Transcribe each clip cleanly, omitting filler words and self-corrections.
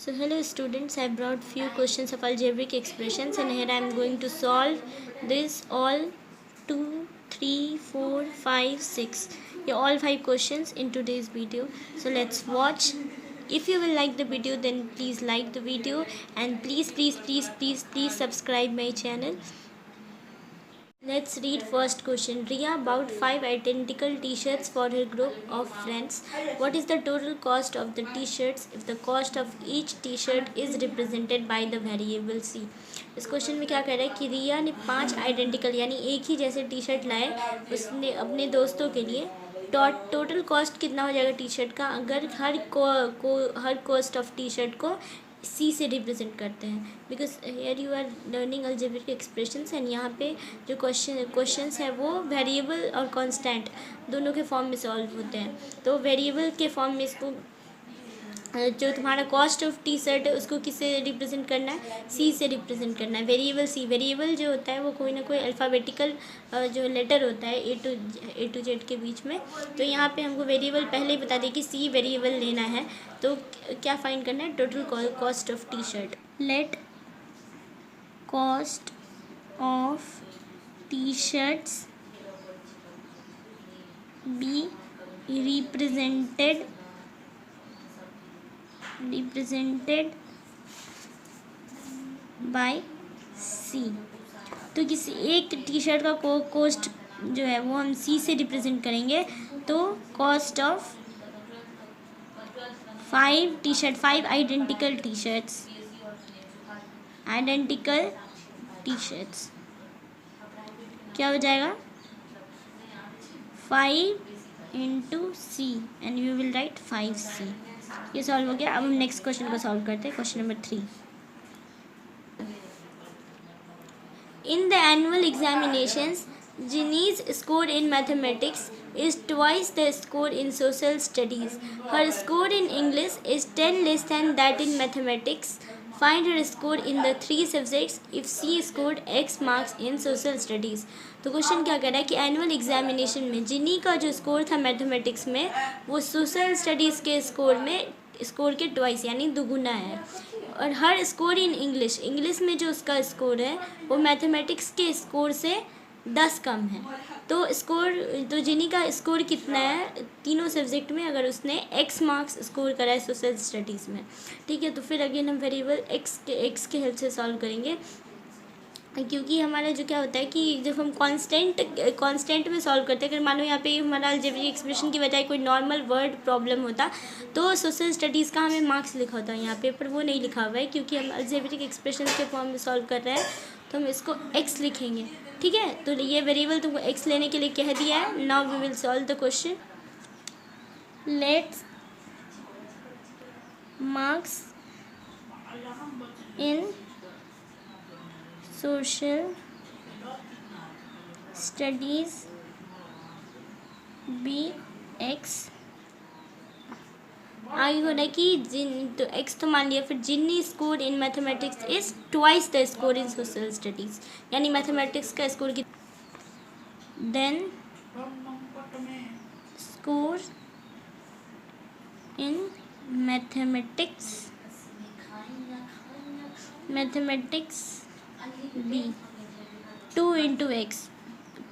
So hello students, I brought few questions of algebraic expressions and here I am going to solve this all 2, 3, 4, 5, 6. Yeah, all 5 questions in today's video. So let's watch. If you will like the video, then please like the video and please subscribe my channel. Let's read first question. Ria bought 5 identical t-shirts for her group of friends. What is the total cost of the t-shirts if the cost of each t-shirt is represented by the variable c? इस question में क्या कह रहा है कि रिया ने 5 identical यानी एक ही जैसे टी शर्ट लाए उसने अपने दोस्तों के लिए. टोटल कॉस्ट कितना हो जाएगा टी शर्ट का अगर हर कॉस्ट ऑफ टी शर्ट को सी से रिप्रेजेंट करते हैं. Because here you are learning algebraic expressions and यहाँ पे जो क्वेश्चंस हैं वो वेरिएबल और कांस्टेंट दोनों के फॉर्म में सॉल्व होते हैं. तो वेरिएबल के फॉर्म में इसको जो तुम्हारा कॉस्ट ऑफ टी शर्ट है उसको किससे रिप्रेजेंट करना है, सी से रिप्रेजेंट करना है. वेरिएबल सी, वेरिएबल जो होता है वो कोई ना कोई अल्फ़ाबेटिकल जो लेटर होता है ए टू जेड के बीच में. तो यहाँ पे हमको वेरिएबल पहले ही बता दें कि सी वेरिएबल लेना है. तो क्या फाइंड करना है, total cost of T shirt. Let cost of T shirts be represented by C. तो किसी एक टी शर्ट का कॉस्ट जो है वो हम सी से रिप्रेजेंट करेंगे. तो cost of 5 T shirt, 5 identical T shirts क्या हो जाएगा, 5 into C and you will write 5C. ये सॉल्व हो गया. अब हम नेक्स्ट क्वेश्चन को सॉल्व करते हैं. Question number 3. In the annual examinations Ginny's score in mathematics is twice the score in social studies. Her score in English is 10 less than that in mathematics. Find her score in the 3 subjects if she scored X marks in social studies. तो question क्या कर रहा है कि annual examination में जिनी का जो score था मैथमेटिक्स में वो सोशल स्टडीज़ के स्कोर के ट्वाइस यानी दुगुना है. और हर स्कोर इन इंग्लिश में जो उसका स्कोर है वो मैथमेटिक्स के स्कोर से 10 कम है. तो जिनी का स्कोर कितना है तीनों सब्जेक्ट में अगर उसने एक्स मार्क्स स्कोर करा है सोशल स्टडीज़ में. ठीक है, तो फिर अगेन हम वेरिएबल एक्स के हेल्प से सॉल्व करेंगे. क्योंकि हमारा जो क्या होता है कि जब हम कांस्टेंट में सॉल्व करते हैं, अगर मानो यहाँ पे हमारा अलजेब्रिक एक्सप्रेशन की बजाय कोई नॉर्मल वर्ड प्रॉब्लम होता तो सोशल स्टडीज़ का हमें मार्क्स लिखा होता है यहाँ पे, पर वो नहीं लिखा हुआ है क्योंकि हम अलजेब्रिक एक्सप्रेशन के फॉर्म में सॉल्व कर रहे हैं तो हम इसको एक्स लिखेंगे. ठीक है, तो ये वेरिएबल तुमको एक्स लेने के लिए कह दिया है. Now we will solve the question. Let's marks in social studies be X. आगे हो रहा है कि तो एक्स तो मान लिया, फिर Jinny score in mathematics is twice the score in social studies यानी मैथमेटिक्स का स्कोर की. Then score in mathematics be 2 into X.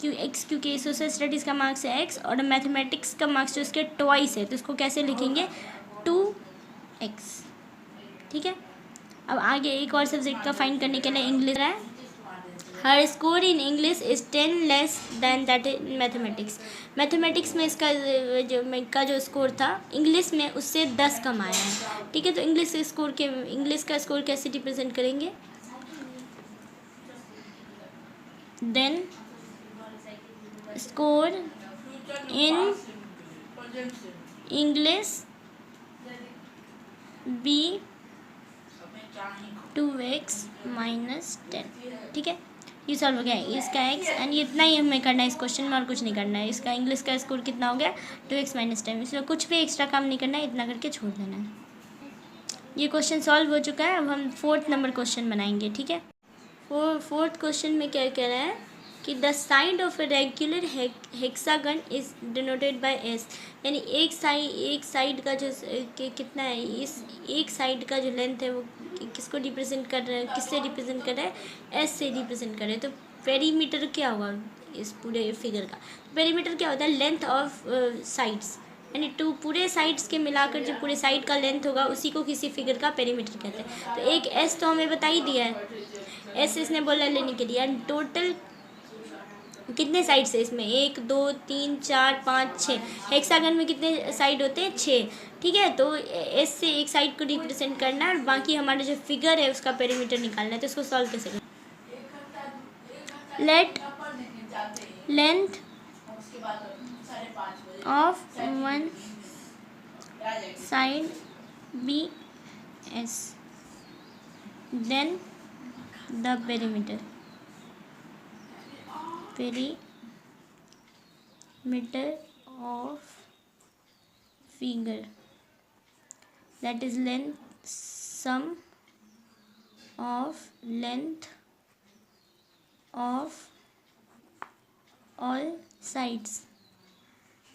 क्योंकि सोशल स्टडीज़ का मार्क्स है एक्स और मैथमेटिक्स का मार्क्स जो उसके ट्वाइस है तो इसको कैसे लिखेंगे 2x. ठीक है, अब आगे एक और सब्जेक्ट का फाइंड करने के लिए इंग्लिश है. Her score in English is 10 less than that in mathematics. Mathematics में इसका जो स्कोर था इंग्लिश में उससे 10 कम आया है. ठीक है, तो इंग्लिश का स्कोर कैसे रिप्रेजेंट करेंगे. Then score in English be 2x minus 10. ठीक है, ये सॉल्व हो गया है. इसका x एंड ये इतना ही हमें करना है इस क्वेश्चन में और कुछ नहीं करना है. इसका इंग्लिश का स्कोर कितना हो गया 2x माइनस 10. इसलिए कुछ भी एक्स्ट्रा काम नहीं करना है, इतना करके छोड़ देना है. ये क्वेश्चन सॉल्व हो चुका है. अब हम 4th नंबर क्वेश्चन बनाएंगे. ठीक है, 4th क्वेश्चन में क्या कह रहा है कि the side of a regular hexagon is denoted by S, यानी एक साइड का जो कितना है, इस एक साइड का जो लेंथ है वो किसको रिप्रेजेंट कर रहा है, किससे रिप्रेजेंट कर रहा है, एस से रिप्रेजेंट कर रहा है। तो पेरीमीटर क्या होगा इस पूरे फिगर का, पेरीमीटर क्या होता है, लेंथ ऑफ साइड्स, यानी टू पूरे साइड्स के मिलाकर जो पूरे साइड का लेंथ होगा उसी को किसी फिगर का पेरीमीटर कहते हैं। तो एक एस तो हमें बता ही दिया है, एस इसने बोला लेने के लिए। टोटल कितने साइड्स है इसमें, 1 2 3 4 5 6, हेक्सागन में कितने साइड होते हैं, 6। ठीक है, तो एस से एक साइड को रिप्रेजेंट करना है और बाकी हमारा जो फिगर है उसका पेरीमीटर निकालना है। तो इसको सॉल्व कैसे करें, let length of one side be S, then the perimeter of figure, that is length, sum of length of all sides।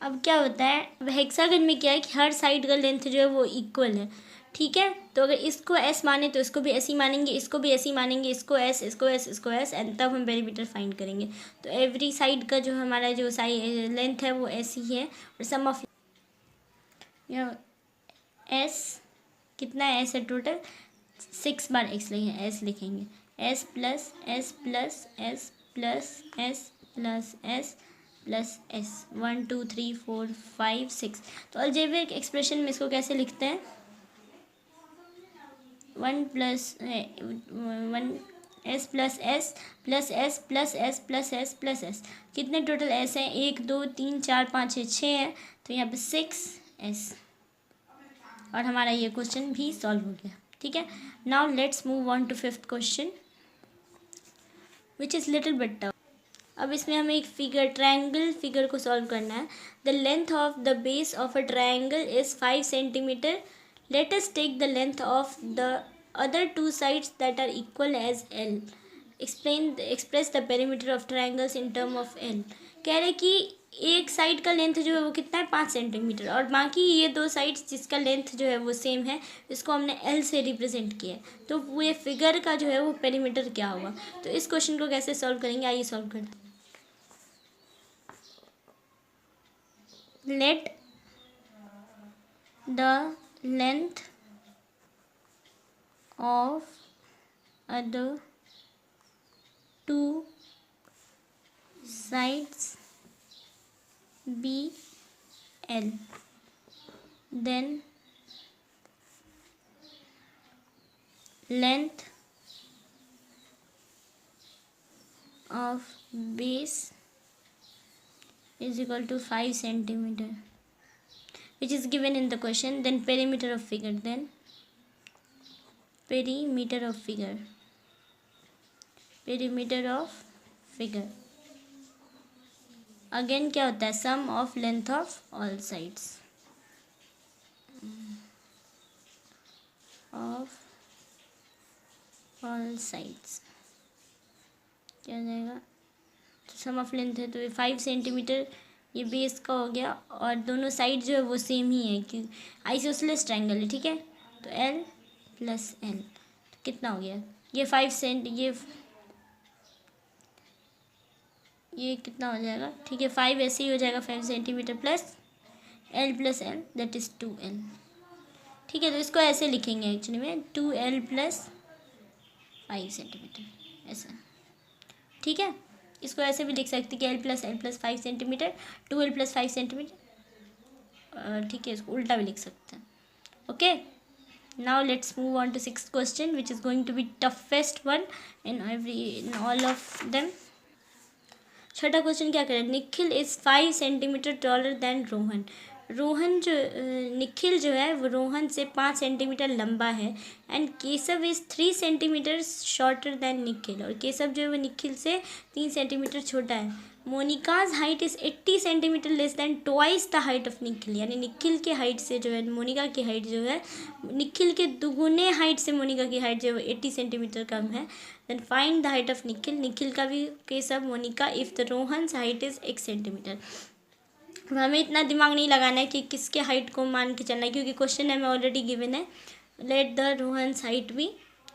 अब क्या होता है, अब हेक्सागन में क्या है कि हर साइड का लेंथ जो है वो इक्वल है। ठीक है, तो अगर इसको एस माने तो इसको भी ऐसे ही मानेंगे, इसको भी ऐसे ही मानेंगे, इसको एस, इसको एस, इसको एस, एंड तब हम पेरीमीटर फाइंड करेंगे। तो एवरी साइड का जो हमारा जो लेंथ है वो ऐसी ही है, और सम ऑफ एस कितना है, एस है टोटल 6 बार एक्स लिखेंगे, एस लिखेंगे, S plus S plus S plus S plus S plus S, 1 2 3 4 5 6। तो अलजेब्रिक एक्सप्रेशन में इसको कैसे लिखते हैं, 1 S plus S plus S plus S plus S plus S. कितने टोटल एस हैं, 1 2 3 4 5 6, 6 है, तो यहाँ पे 6 एस। और हमारा ये क्वेश्चन भी सॉल्व हो गया। ठीक है, now let's move on to 5th question which is little bit tough. अब इसमें हमें एक ट्रायंगल फिगर को सॉल्व करना है। The length of the base of a triangle is 5 centimetre. Let us take the length of the other 2 sides that are equal as L. Express the perimeter of triangles in term of L. कह रहे कि एक side का length जो है वो कितना है, 5 सेंटीमीटर, और बाकी ये 2 साइड्स जिसका लेंथ जो है वो सेम है, इसको हमने एल से रिप्रेजेंट किया है। तो ये फिगर का जो है वो पेरीमीटर क्या होगा। तो इस क्वेश्चन को कैसे सॉल्व करेंगे, आइए सॉल्व करते हैं। Let the length of other 2 sides be L, then length of base is equal to 5 centimeter, which is given in the question. Then perimeter of figure, then perimeter of figure again क्या होता है, sum of length of all sides क्या हो जाएगा, सम of length है तो ये 5 centimetre ये बेस का हो गया, और दोनों साइड जो है वो सेम ही है क्योंकि आइसोसेलेस ट्रायंगल है। ठीक है, तो एल प्लस एल तो कितना हो गया, ये 5 सेंट, ये कितना हो जाएगा, ठीक है 5 ऐसे ही हो जाएगा, 5 centimetre plus L that is 2L। ठीक है, तो इसको ऐसे लिखेंगे एक्चुअली में 2L प्लस 5 सेंटीमीटर ऐसा। ठीक है, इसको ऐसे भी लिख सकते कि L plus 5 centimetre 2L plus 5 centimetre. ठीक है, इसको उल्टा भी लिख सकते हैं। Okay, now let's move on to 6th question which is going to be toughest one in all of them. छठा क्वेश्चन क्या करें, Nikhil is 5 centimetre taller than Rohan. Nikhil जो है वो रोहन से 5 सेंटीमीटर लंबा है, and Keshav is 3 centimetre shorter than Nikhil, और केशव जो है वो निखिल से 3 सेंटीमीटर छोटा है। Monika's height is 80 centimetre less than twice the height of Nikhil, यानी निखिल के हाइट से जो है मोनिका की हाइट जो है निखिल के दुगुने हाइट से मोनिका की हाइट जो है 80 सेंटीमीटर कम है। Then find the height of Nikhil, Nikhil का भी case of Monika if the Rohan's height is x centimetre. हमें इतना दिमाग नहीं लगाना है कि किसके हाइट को मान के चलना है, क्योंकि क्वेश्चन हमें ऑलरेडी गिवन है लेट द रोहन्स हाइट भी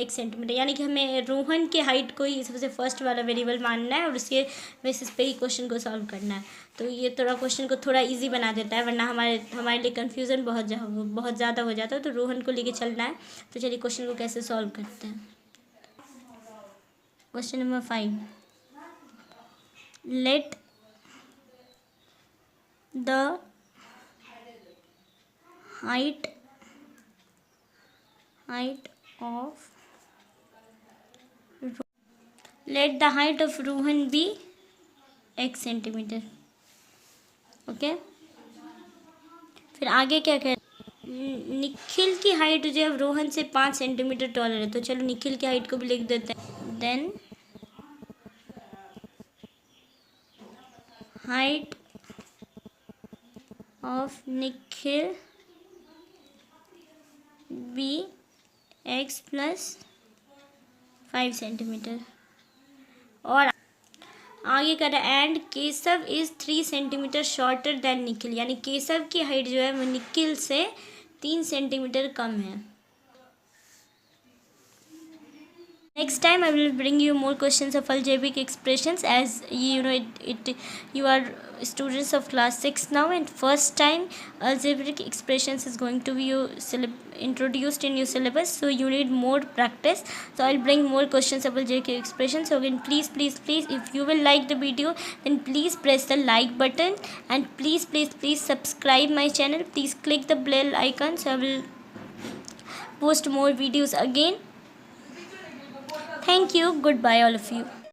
x सेंटीमीटर, यानी कि हमें रोहन के हाइट को ही सबसे फर्स्ट वाला वेरिएबल मानना है और उसके बेसिस पे ही क्वेश्चन को सॉल्व करना है। तो ये थोड़ा क्वेश्चन को थोड़ा इजी बना देता है, वरना हमारे लिए कन्फ्यूज़न बहुत ज़्यादा हो जाता है। तो रोहन को लेके चलना है। तो चलिए क्वेश्चन को कैसे सॉल्व करते हैं। Question number 5, let the height of let the height of Rohan be x centimetre. Okay, फिर आगे क्या कह, निखिल की हाइट जो है रोहन से 5 सेंटीमीटर टॉलर है। तो चलो निखिल की हाइट को भी लिख देते हैं। Then height of Nikhil be x plus 5 centimetre. और आगे कर रहा है and Keshav is 3 centimetre shorter than Nikhil, यानी केशव की हाइट जो है वो निखिल से 3 सेंटीमीटर कम है। Next time I will bring you more questions of algebraic expressions, as you are students of class 6 now, and first time algebraic expressions is going to be introduced in your syllabus, so you need more practice. So I'll bring more questions of algebraic expressions. So again, please if you will like the video, then please press the like button, and please subscribe my channel. Please click the bell icon, so I will post more videos again. Thank you. Goodbye all of you.